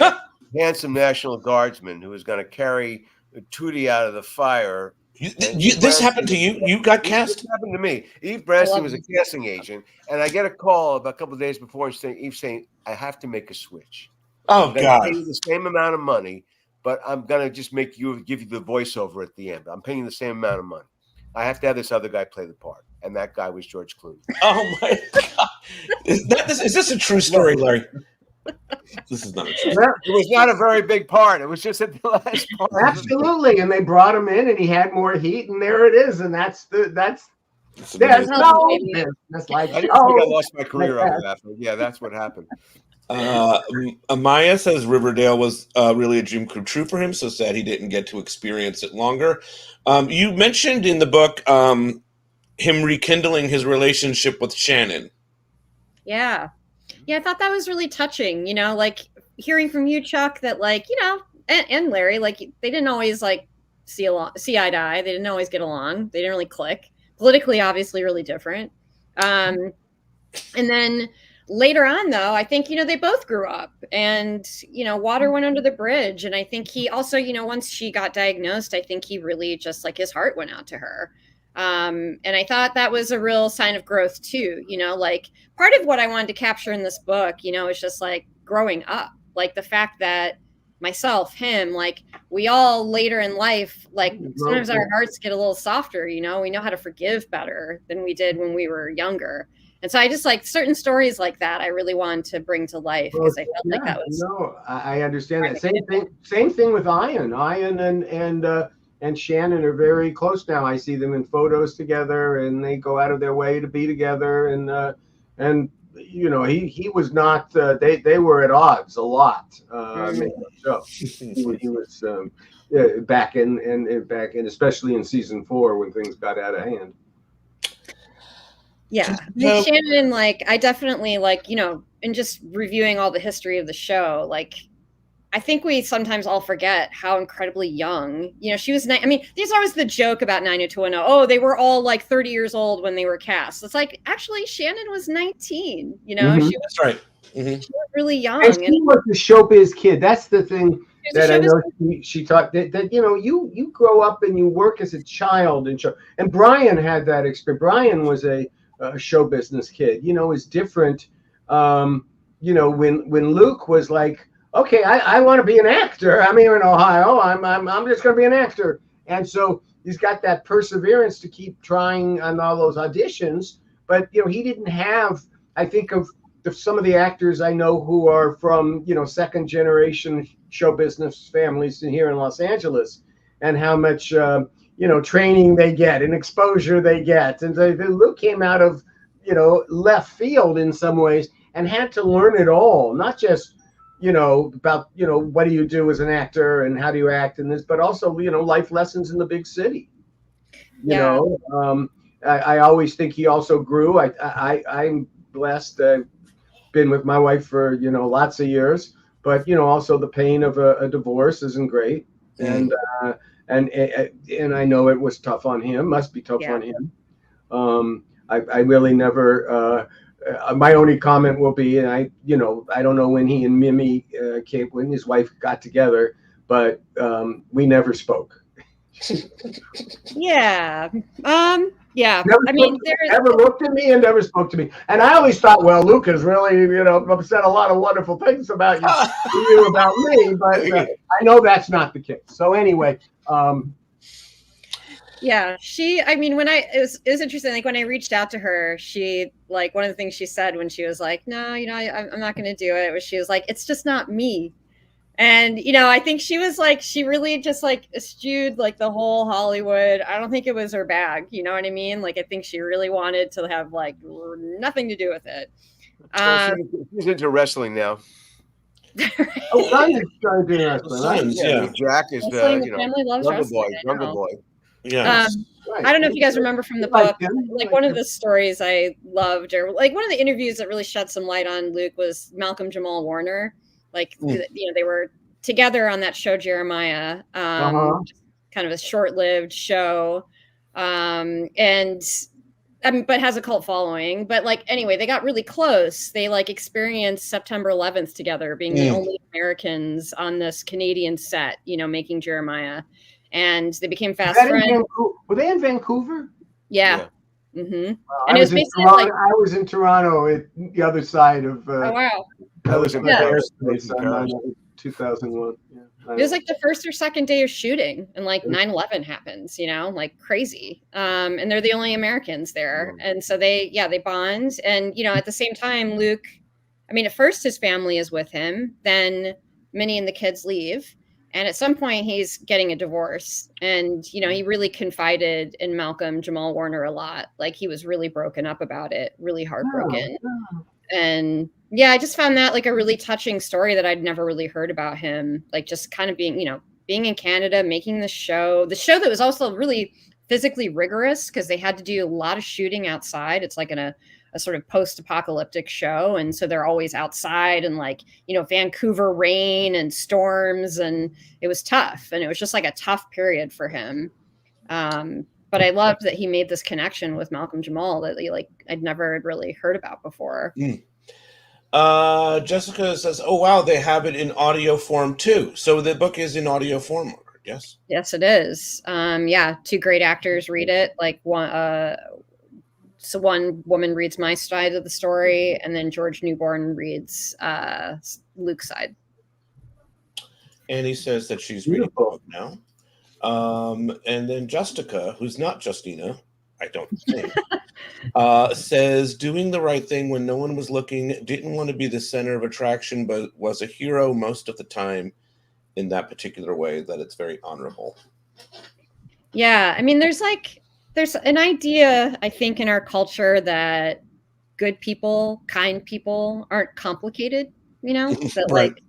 handsome National Guardsman who was going to carry Tootie out of the fire. This happened to you? You got cast? This happened to me. Eve Branston was a casting agent, and I get a call about a couple of days before, and Eve saying, I have to make a switch. Oh, God. Pay you the same amount of money, but I'm going to just give you the voiceover at the end. I'm paying you the same amount of money. I have to have this other guy play the part. And that guy was George Clooney. Oh, my God. Is this a true story, Larry? This is not a true story. It was not a very big part. It was just at the last part. Absolutely. And they brought him in, and he had more heat, and there it is. And that's no business. Like, I didn't think I lost my career over that. But yeah, that's what happened. Amaya says Riverdale was really a dream come true for him, so sad he didn't get to experience it longer. You mentioned in the book him rekindling his relationship with Shannon. Yeah. Yeah, I thought that was really touching, like hearing from you, Chuck, that like, and Larry, like they didn't always like see eye to eye. They didn't always get along. They didn't really click. Politically, obviously, really different. And then later on, though, I think, they both grew up and, water went under the bridge. And I think he also, once she got diagnosed, I think he really just like his heart went out to her. And I thought that was a real sign of growth too, like part of what I wanted to capture in this book, is just like growing up, like the fact that myself, him, like we all later in life, like sometimes our hearts get a little softer, we know how to forgive better than we did when we were younger. And so I just like certain stories like that I really wanted to bring to life because I felt like that was. No, I understand that. Same thing with Ian. And Shannon are very close now. I see them in photos together, and they go out of their way to be together. And he was not. They were at odds a lot. So he was back in, especially in season 4 when things got out of hand. Yeah, Shannon, like I definitely like, in just reviewing all the history of the show, like I think we sometimes all forget how incredibly young, she was. I mean, there's always the joke about 90210. Oh, they were all like 30 years old when they were cast. It's like, actually, Shannon was 19, she was, that's right. She was really young. And she was a showbiz kid. That's the thing that I know she taught that you grow up and you work as a child and Bryan had that experience. Bryan was a show business kid, is different. When Luke was like, okay, I want to be an actor. I'm here in Ohio. I'm just going to be an actor. And so he's got that perseverance to keep trying on all those auditions. But, he didn't have, I think of some of the actors I know who are from, second generation show business families here in Los Angeles and how much, training they get and exposure they get. And Luke came out of, left field in some ways and had to learn it all, not just, about, what do you do as an actor and how do you act in this, but also, life lessons in the big city. I always think he also grew. I'm blessed. Been with my wife for, lots of years, but, also the pain of a divorce isn't great. And I know it was tough on him, must be tough on him. I really never, my only comment will be, and I don't know when he and Mimi when his wife got together, but we never spoke. Yeah. Yeah. Never looked at me and never spoke to me. And I always thought, well, Luke has really, said a lot of wonderful things about you about me, but I know that's not the case. So anyway, yeah, it was interesting. Like when I reached out to her, she like one of the things she said when she was like, no, I'm not going to do it. She was like, it's just not me. And, I think she was like, she really just like eschewed like the whole Hollywood. I don't think it was her bag. You know what I mean? Like, I think she really wanted to have like nothing to do with it. She's into wrestling now. Son is trying to do wrestling. Jack is family loves Jungle Boy. Yeah. I don't know if you guys remember from the book, like one of the stories I loved, or like one of the interviews that really shed some light on Luke was Malcolm Jamal Warner. Like, they were together on that show, Jeremiah, kind of a short-lived show. But has a cult following. But like, anyway, they got really close. They like experienced September 11th together, being the only Americans on this Canadian set, making Jeremiah. And they became fast friends. Were they in Vancouver? Yeah. Mm-hmm. And it was basically like I was in Toronto at the other side of. Oh wow! That was in Paris. 2001. Yeah. It was like the first or second day of shooting, and like 9/11 happens. Like crazy. And they're the only Americans there, and so they bond. And at the same time, Luke. At first his family is with him. Then Minnie and the kids leave. And at some point he's getting a divorce, and, he really confided in Malcolm Jamal Warner a lot. Like he was really broken up about it, really heartbroken. And I just found that like a really touching story that I'd never really heard about him. Like just kind of being in Canada, making the show that was also really physically rigorous because they had to do a lot of shooting outside. It's like in a a sort of post-apocalyptic show, and so they're always outside and like, you know, Vancouver rain and storms, and it was tough, and it was just like a tough period for him. But I loved that he made this connection with Malcolm Jamal that I'd never really heard about before. Jessica says, "Oh wow, they have it in audio form too." So the book is in audio form, Margaret, yes? Yes, it is. Yeah, two great actors read it. Like so one woman reads my side of the story, and then George Newborn reads Luke's side. Annie says that she's reading the book now. And then Justica, who's not Justina, I don't think, says, doing the right thing when no one was looking, didn't want to be the center of attraction, but was a hero most of the time in that particular way, that it's very honorable. Yeah, I mean, there's an idea, I think, in our culture that good people, kind people aren't complicated, you know, that right. like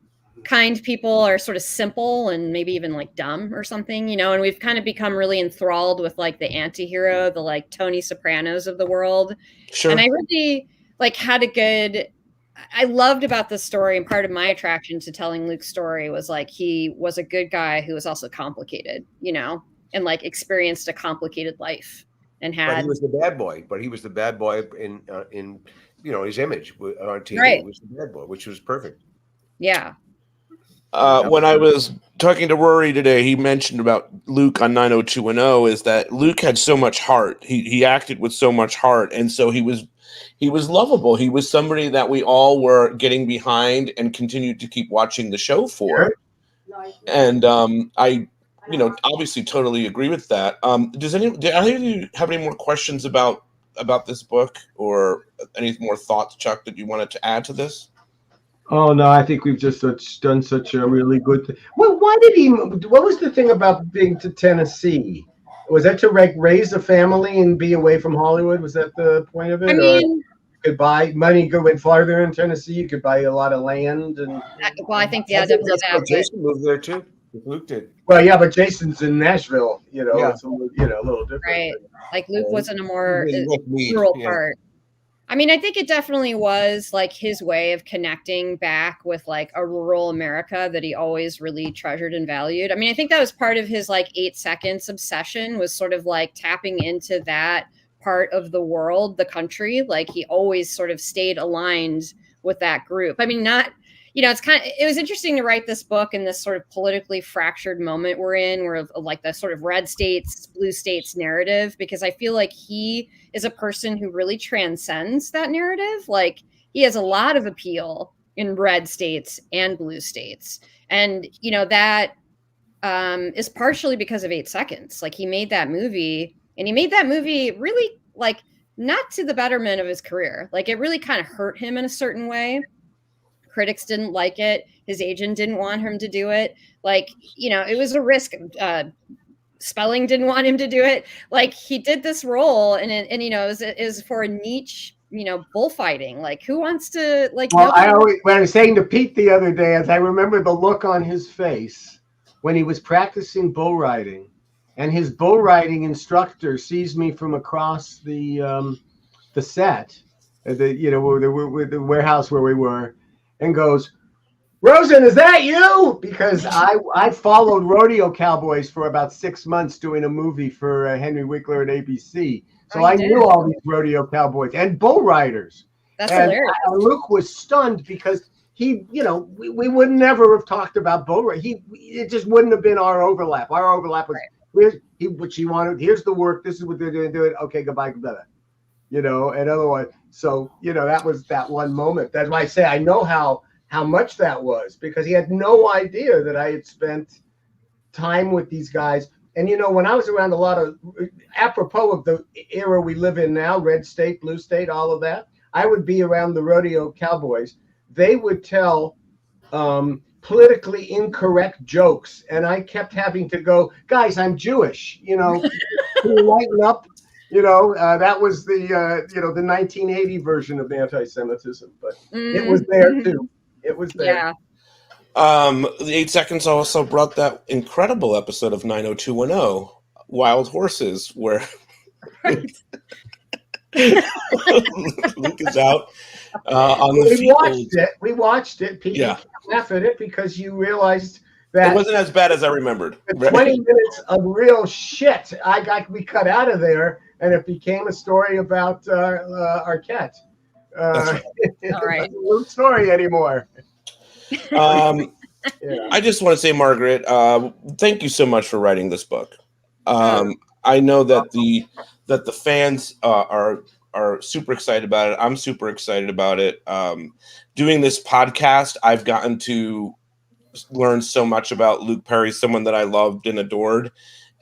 kind people are sort of simple and maybe even like dumb or something, you know, and we've kind of become really enthralled with like the anti-hero, the like Tony Sopranos of the world. Sure. And I really I loved about this story, and part of my attraction to telling Luke's story was like he was a good guy who was also complicated, you know, and like experienced a complicated life and had. But he was the bad boy. But he was the bad boy in you know, his image on TV. Right. He was the bad boy, which was perfect. Yeah. When I was talking to Rory today, he mentioned about Luke on 90210 is that Luke had so much heart. He acted with so much heart, and so he was lovable. He was somebody that we all were getting behind and continued to keep watching the show for. And I, you know, obviously totally agree with that. Do any of you have any more questions about this book, or any more thoughts, Chuck, that you wanted to add to this? Oh no, I think we've just done such a really good thing. Well, why did he? What was the thing about being to Tennessee? Was that to raise a family and be away from Hollywood? Was that the point of it? I mean, you could buy money, go in farther in Tennessee. You could buy a lot of land, and well, I think definitely that. Jason moved there too. Luke did. Well, yeah, but Jason's in Nashville. You know, it's a little different. Right, like Luke was in a more Mead, rural part. I mean, I think it definitely was like his way of connecting back with like a rural America that he always really treasured and valued. I mean, I think that was part of his like 8 seconds obsession, was sort of like tapping into that part of the world, the country. Like he always sort of stayed aligned with that group. I mean, not, you know, it was interesting to write this book in this sort of politically fractured moment we're in, where like the sort of red states, blue states narrative, because I feel like he is a person who really transcends that narrative. Like he has a lot of appeal in red states and blue states. And, you know, that is partially because of 8 Seconds. Like he made that movie, and he made that movie really like not to the betterment of his career. Like it really kind of hurt him in a certain way. Critics didn't like it. His agent didn't want him to do it. Like, you know, it was a risk. Spelling didn't want him to do it. Like he did this role, and you know, is for a niche, you know, bullfighting. Like who wants to like? Well, when I was saying to Pete the other day, as I remember the look on his face when he was practicing bull riding, and his bull riding instructor sees me from across the set, the warehouse where we were, and goes, "Rosen, is that you?" Because I followed rodeo cowboys for about 6 months doing a movie for Henry Winkler at ABC. So I knew all these rodeo cowboys and bull riders. That's hilarious. Luke was stunned because he, you know, we would never have talked about bull riding. It just wouldn't have been our overlap. Our overlap was, what she wanted. Here's the work. This is what they're going to do. It. Okay, goodbye, goodbye. You know, and otherwise, so, you know, that was that one moment. That's why I say I know how much that was, because he had no idea that I had spent time with these guys. And, you know, when I was around a lot of, apropos of the era we live in now, red state, blue state, all of that, I would be around the rodeo cowboys. They would tell politically incorrect jokes. And I kept having to go, guys, I'm Jewish, you know, can you lighten up? You know, that was the, the 1980 version of anti-Semitism, but it was there too. It was there. Yeah. The 8 Seconds also brought that incredible episode of 90210, Wild Horses, where Luke is out on the field. We watched it. Pete, Yeah. you can't laugh at it because you realized that it wasn't as bad as I remembered. the 20 minutes of real shit we cut out of there, and it became a story about Arquette. That's right. All right. It's not a Luke story anymore. I just want to say, Margaret, thank you so much for writing this book. I know that the fans are super excited about it. I'm super excited about it. Doing this podcast, I've gotten to learn so much about Luke Perry, someone that I loved and adored,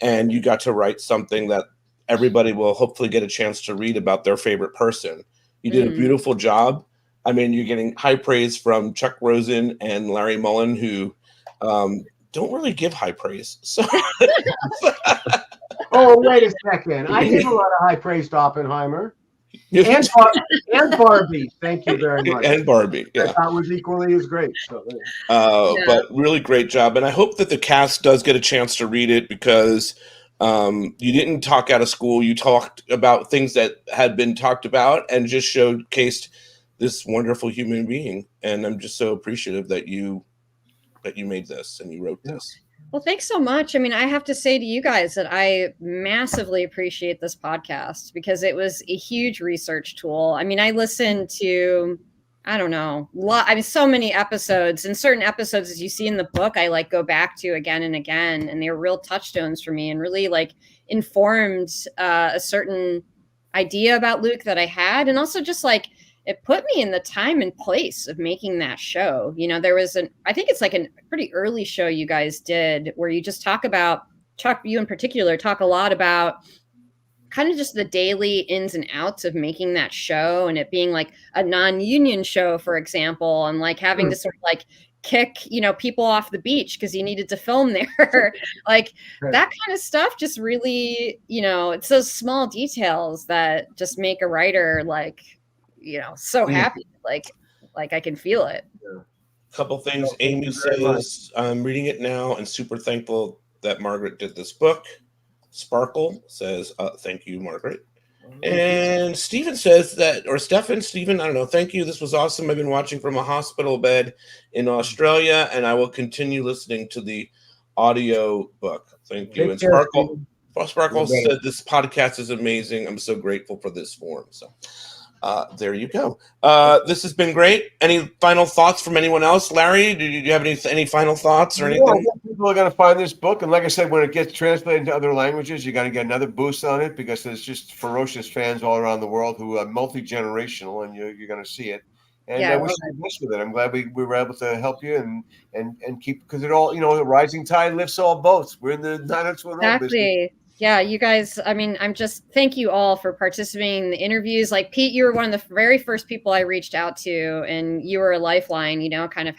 and you got to write something that everybody will hopefully get a chance to read about their favorite person. You did a beautiful job. I mean, you're getting high praise from Chuck Rosen and Larry Mullen, who don't really give high praise. So, oh, wait a second. I give a lot of high praise to Oppenheimer. And Barbie. Thank you very much. And Barbie, yeah. I thought was equally as great. So, But really great job. And I hope that the cast does get a chance to read it because you didn't talk out of school. You talked about things that had been talked about and just showcased this wonderful human being. And I'm just so appreciative that you made this and you wrote this. Well, thanks so much. I mean, I have to say to you guys that I massively appreciate this podcast because it was a huge research tool. I mean, I listened to, I don't know, so many episodes, and certain episodes, as you see in the book, I like go back to again and again, and they were real touchstones for me and really like informed a certain idea about Luke that I had. And also just like, it put me in the time and place of making that show. You know, there was I think it's like a pretty early show you guys did where you just talk about, Chuck, you in particular, talk a lot about kind of just the daily ins and outs of making that show and it being like a non-union show, for example, and like having to sort of like kick, people off the beach because you needed to film there. Like that kind of stuff just really, it's those small details that just make a writer like, so happy, like I can feel it. A couple things. Amy says, I'm reading it now and super thankful that Margaret did this book. Sparkle says, thank you, Margaret. And Stephen says that, or Stephen, I don't know, thank you. This was awesome. I've been watching from a hospital bed in Australia, and I will continue listening to the audio book. Thank you. And Sparkle said, this podcast is amazing. I'm so grateful for this forum. So there you go. This has been great. Any final thoughts from anyone else? Larry, do you have any final thoughts or anything? Yeah, people are going to find this book. And like I said, when it gets translated into other languages, you're going to get another boost on it because there's just ferocious fans all around the world who are multi-generational, and you're going to see it. And I wish you the best with it. I'm glad we were able to help you and keep, because it all, the rising tide lifts all boats. We're in the 90210 business. Yeah, you guys, I mean, thank you all for participating in the interviews. Like Pete, you were one of the very first people I reached out to, and you were a lifeline, kind of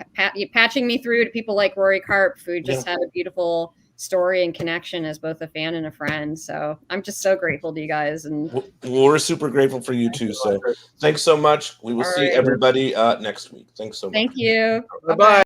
patching me through to people like Rory Karp, who just had a beautiful story and connection as both a fan and a friend. So I'm just so grateful to you guys. And we're super grateful for you too. So thanks so much. We will see everybody next week. Thanks so much. Thank you. Bye-bye.